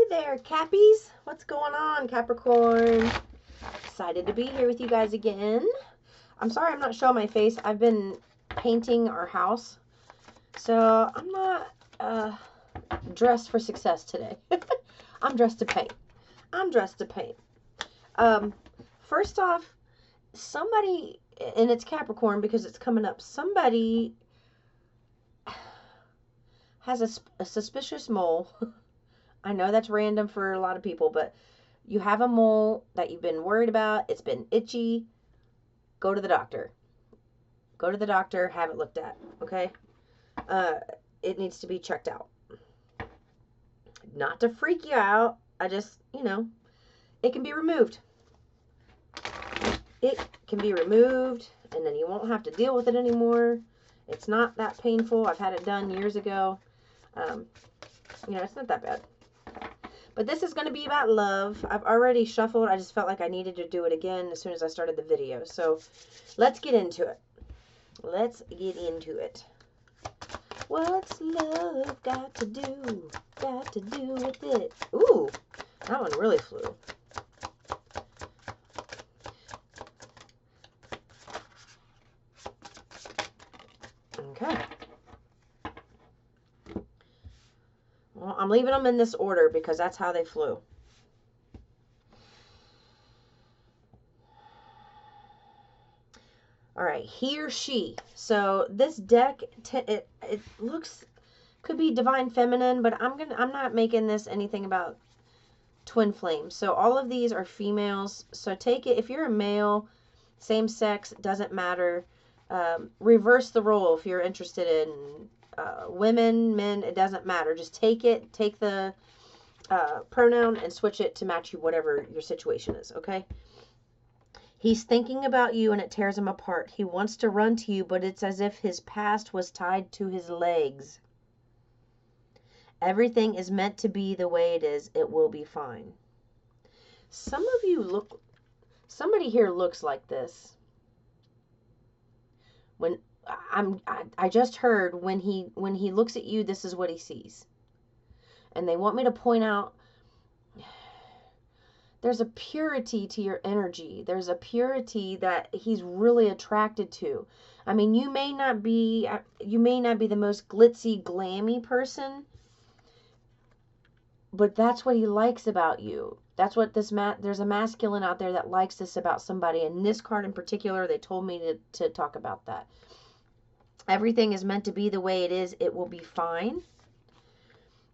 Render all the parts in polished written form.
there, Cappies. What's going on, Capricorn? Excited to be here with you guys again. I'm sorry I'm not showing my face. I've been painting our house, so I'm not dressed for success today. I'm dressed to paint. I'm dressed to paint. First off, somebody, and it's Capricorn because it's coming up, somebody has a suspicious mole. I know that's random for a lot of people, but you have a mole that you've been worried about. It's been itchy. Go to the doctor. Go to the doctor. Have it looked at. Okay? It needs to be checked out. Not to freak you out. I just, it can be removed. It can be removed, and then you won't have to deal with it anymore. It's not that painful. I've had it done years ago. It's not that bad. But this is going to be about love. I've already shuffled. I just felt like I needed to do it again as soon as I started the video. So let's get into it. Let's get into it. What's love got to do? Got to do with it. Ooh, that one really flew. Okay. Well, I'm leaving them in this order because that's how they flew. All right, he or she. So this deck, it looks, could be divine feminine, but I'm not making this anything about twin flames. So all of these are females. So take it, if you're a male, same sex, doesn't matter. Reverse the role if you're interested in women, men, it doesn't matter. Just take it, take the pronoun and switch it to match you, whatever your situation is, okay? He's thinking about you and it tears him apart. He wants to run to you, but it's as if his past was tied to his legs. Everything is meant to be the way it is. It will be fine. Some of you look, somebody here looks like this. When I just heard when he looks at you, this is what he sees. And they want me to point out there's a purity to your energy. There's a purity that he's really attracted to. I mean, you may not be the most glitzy, glammy person, but that's what he likes about you. That's what there's a masculine out there that likes this about somebody. And this card in particular, they told me to talk about that. Everything is meant to be the way it is. It will be fine.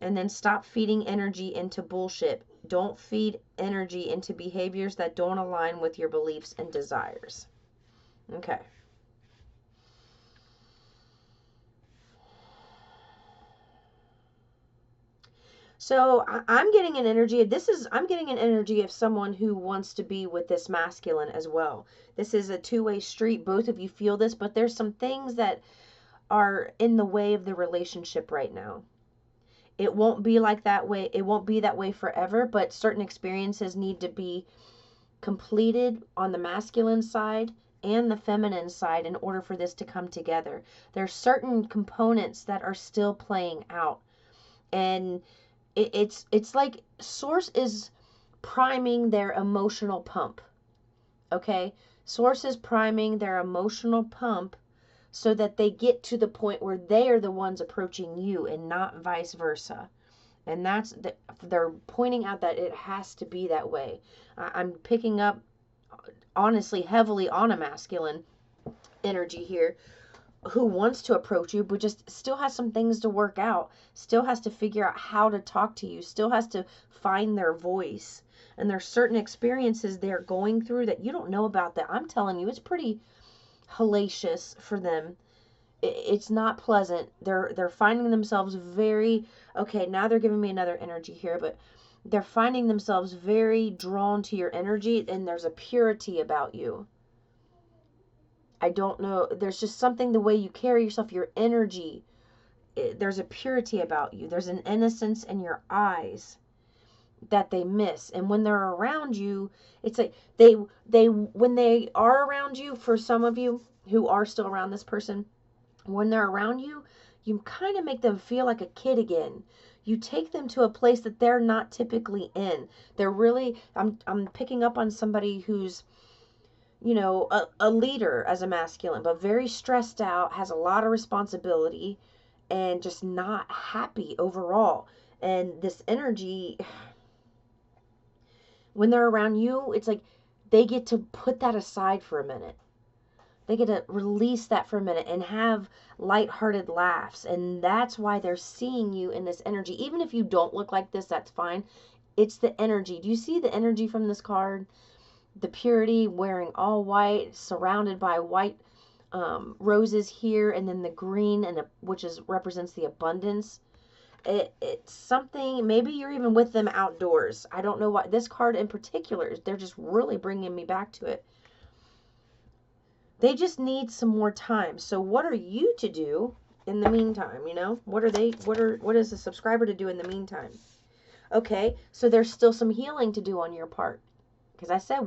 And then stop feeding energy into bullshit. Don't feed energy into behaviors that don't align with your beliefs and desires. Okay. So I'm getting an energy. I'm getting an energy of someone who wants to be with this masculine as well. This is a two-way street. Both of you feel this, but there's some things that are in the way of the relationship right now. It won't be like that way. It won't be that way forever, but certain experiences need to be completed on the masculine side and the feminine side in order for this to come together. There's certain components that are still playing out. And it's like Source is priming their emotional pump. Okay? Source is priming their emotional pump so that they get to the point where they are the ones approaching you and not vice versa. And they're pointing out that it has to be that way. I'm picking up, honestly, heavily on a masculine energy here who wants to approach you, but just still has some things to work out, still has to figure out how to talk to you, still has to find their voice. And there's certain experiences they're going through that you don't know about that. I'm telling you, it's pretty hellacious for them. It's not pleasant. They're finding themselves very, okay, now they're giving me another energy here, but they're finding themselves very drawn to your energy, and there's a purity about you. I don't know, there's just something the way you carry yourself, your energy, there's a purity about you. There's an innocence in your eyes that they miss. And when they're around you, it's like when they are around you, for some of you who are still around this person, when they're around you, you kind of make them feel like a kid again. you take them to a place that they're not typically in. They're really, I'm picking up on somebody who's, you know, a leader as a masculine, but very stressed out, has a lot of responsibility, and just not happy overall. And this energy, when they're around you, it's like they get to put that aside for a minute. They get to release that for a minute and have lighthearted laughs. And that's why they're seeing you in this energy. Even if you don't look like this, that's fine. It's the energy. Do you see the energy from this card? The purity, wearing all white, surrounded by white roses here, and then the green, and which is represents the abundance. It's something, maybe you're even with them outdoors. I don't know why. This card in particular, they're just really bringing me back to it. They just need some more time. So what are you to do in the meantime? You know, what is the subscriber to do in the meantime? Okay, so there's still some healing to do on your part. Because I said,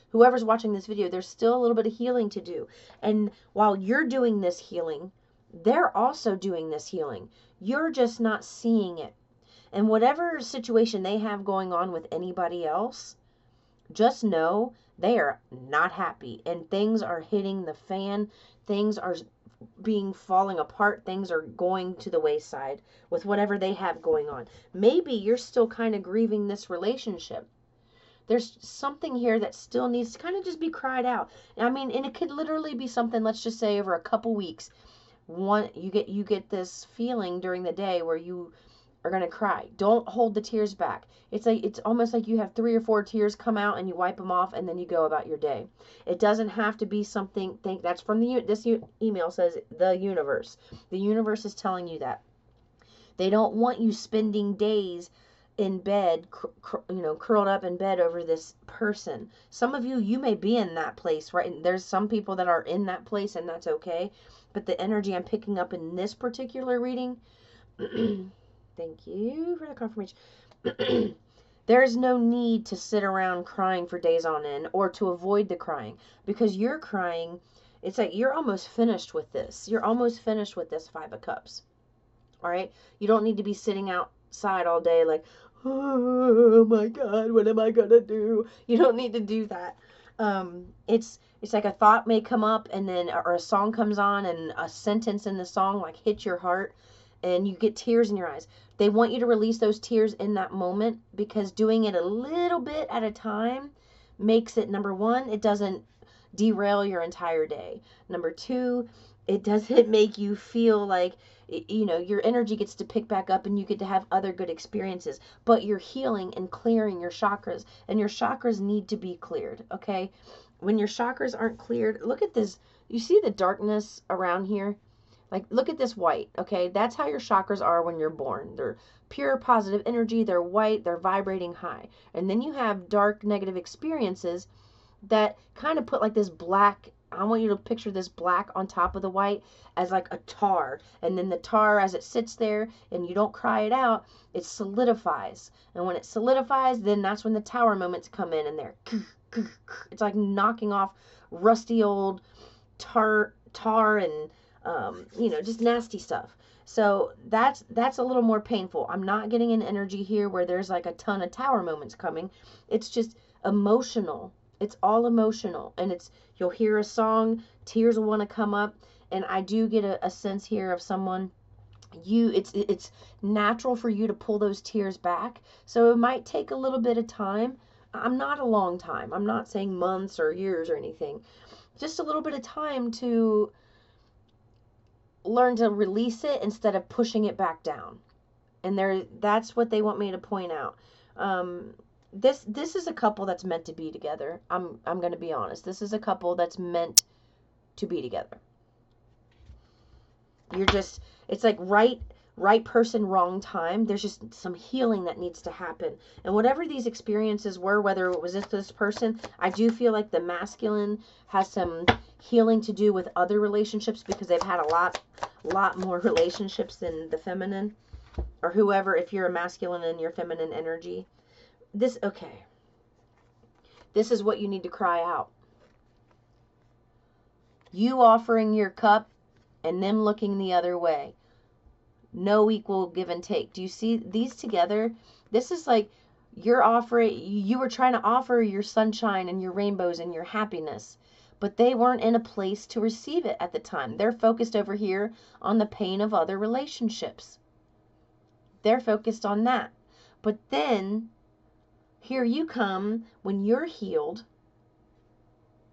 whoever's watching this video, there's still a little bit of healing to do. And while you're doing this healing, they're also doing this healing. You're just not seeing it. And whatever situation they have going on with anybody else, just know they are not happy. And things are hitting the fan. Things are falling apart. Things are going to the wayside with whatever they have going on. Maybe you're still kind of grieving this relationship. There's something here that still needs to kind of just be cried out. I mean, and it could literally be something, let's just say over a couple weeks. You get this feeling during the day where you are going to cry. Don't hold the tears back. It's almost like you have 3 or 4 tears come out and you wipe them off and then you go about your day. It doesn't have to be something, that's from this email says the universe. The universe is telling you that. They don't want you spending days in bed, curled up in bed over this person. Some of you may be in that place, right? And there's some people that are in that place, and that's okay. But the energy I'm picking up in this particular reading, thank you for the confirmation. There's no need to sit around crying for days on end or to avoid the crying, because you're crying. It's like you're almost finished with this. You're almost finished with this 5 of Cups. All right? You don't need to be sitting outside all day like, oh my God, what am I going to do? You don't need to do that. It's like a thought may come up, and then, or a song comes on, and a sentence in the song like hits your heart, and you get tears in your eyes. They want you to release those tears in that moment, because doing it a little bit at a time makes it, number one, it doesn't derail your entire day. Number two, it doesn't make you feel like, you know, your energy gets to pick back up and you get to have other good experiences. But you're healing and clearing your chakras, and your chakras need to be cleared, okay? When your chakras aren't cleared, look at this. You see the darkness around here? Like, look at this white, okay? That's how your chakras are when you're born. They're pure positive energy. They're white. They're vibrating high. And then you have dark negative experiences that kind of put like this black, I want you to picture this black on top of the white as like a tar. And then the tar, as it sits there and you don't cry it out, it solidifies. And when it solidifies, then that's when the tower moments come in, and they're, it's like knocking off rusty old tar and, you know, just nasty stuff. So that's a little more painful. I'm not getting an energy here where there's like a ton of tower moments coming. It's just emotional. It's all emotional, and you'll hear a song, tears will want to come up, and I do get a sense here of someone, it's natural for you to pull those tears back. So it might take a little bit of time. I'm not a long time. I'm not saying months or years or anything. Just a little bit of time to learn to release it instead of pushing it back down. And that's what they want me to point out. This is a couple that's meant to be together. I'm going to be honest. This is a couple that's meant to be together. It's like right person, wrong time. There's just some healing that needs to happen. And whatever these experiences were, whether it was this person, I do feel like the masculine has some healing to do with other relationships, because they've had a lot more relationships than the feminine, or whoever, if you're a masculine and your feminine energy. Okay. This is what you need to cry out. You offering your cup and them looking the other way. no equal give and take. Do you see these together? This is like you're offering, you were trying to offer your sunshine and your rainbows and your happiness, but they weren't in a place to receive it at the time. They're focused over here on the pain of other relationships. They're focused on that. But then here you come when you're healed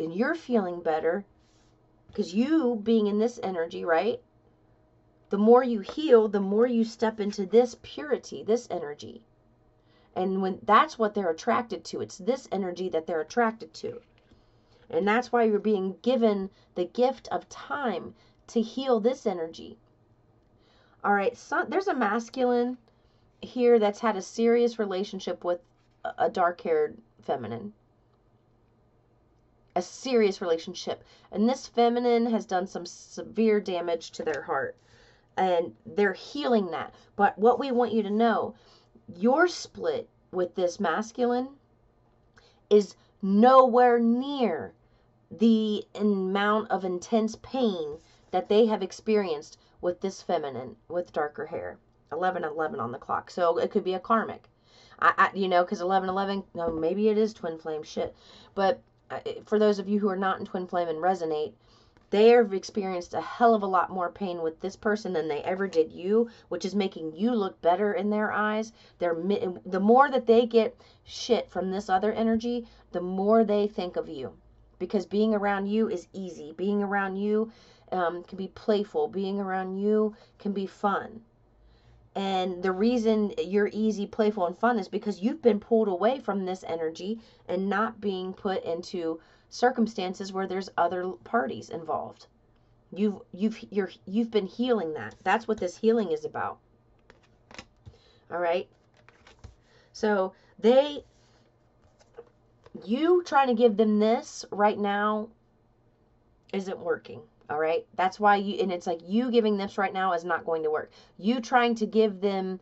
and you're feeling better, because you being in this energy, right? The more you heal, the more you step into this purity, this energy. And when that's what they're attracted to, it's this energy that they're attracted to. And that's why you're being given the gift of time to heal this energy. All right, so there's a masculine here that's had a serious relationship with a dark-haired feminine. A serious relationship. And this feminine has done some severe damage to their heart. And they're healing that. But what we want you to know, your split with this masculine is nowhere near the amount of intense pain that they have experienced with this feminine with darker hair. 11:11 on the clock. So it could be a karmic. Because 11:11, no, maybe it is twin flame shit. But for those of you who are not in twin flame and resonate, they have experienced a hell of a lot more pain with this person than they ever did you, which is making you look better in their eyes. The more that they get shit from this other energy, the more they think of you. Because being around you is easy. Being around you can be playful. Being around you can be fun. And the reason you're easy, playful, and fun is because you've been pulled away from this energy and not being put into circumstances where there's other parties involved. You've been healing that. That's what this healing is about. All right. So you trying to give them this right now isn't working. All right. That's why and it's like you giving this right now is not going to work. You trying to give them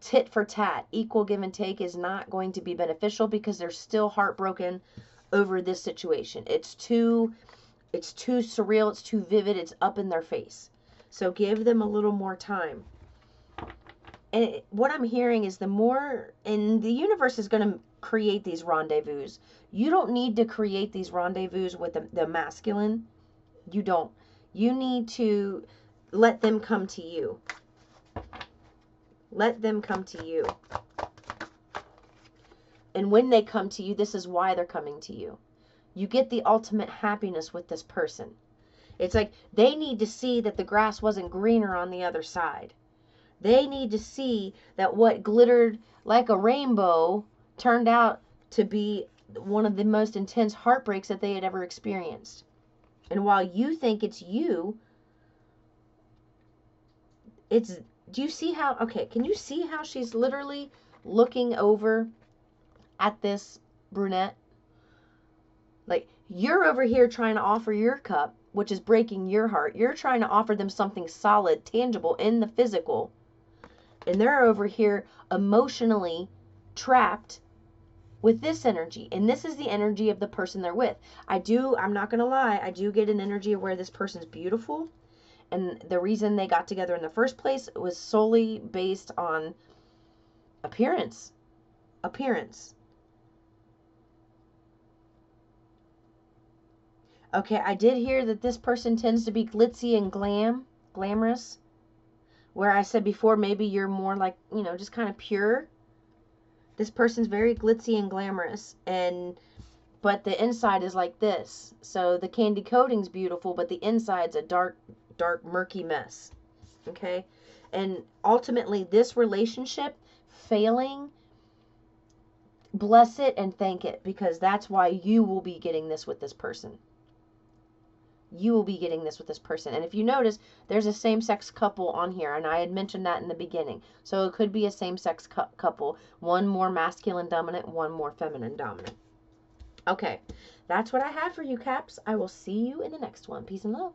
tit for tat, equal give and take is not going to be beneficial because they're still heartbroken over this situation. It's too surreal. It's too vivid. It's up in their face. So give them a little more time. And what I'm hearing is and the universe is going to create these rendezvous. You don't need to create these rendezvous with the masculine. You don't. You need to let them come to you. Let them come to you. And when they come to you, this is why they're coming to you. You get the ultimate happiness with this person. It's like they need to see that the grass wasn't greener on the other side. They need to see that what glittered like a rainbow turned out to be one of the most intense heartbreaks that they had ever experienced. And while you think it's you, do you see how, okay, can you see how she's literally looking over at this brunette? Like, you're over here trying to offer your cup, which is breaking your heart. You're trying to offer them something solid, tangible in the physical. And they're over here emotionally trapped with this energy. And this is the energy of the person they're with. I'm not going to lie, I do get an energy of where this person's beautiful. And the reason they got together in the first place was solely based on appearance. Appearance. Okay, I did hear that this person tends to be glitzy and glamorous. Where I said before, maybe you're more like, just kind of pure. This person's very glitzy and glamorous, but the inside is like this. So the candy coating's beautiful, but the inside's a dark, murky mess. Okay? And ultimately, this relationship failing, bless it and thank it, because that's why you will be getting this with this person. You will be getting this with this person. And if you notice, there's a same-sex couple on here, and I had mentioned that in the beginning. So it could be a same-sex couple. One more masculine dominant, one more feminine dominant. Okay, that's what I have for you, Caps. I will see you in the next one. Peace and love.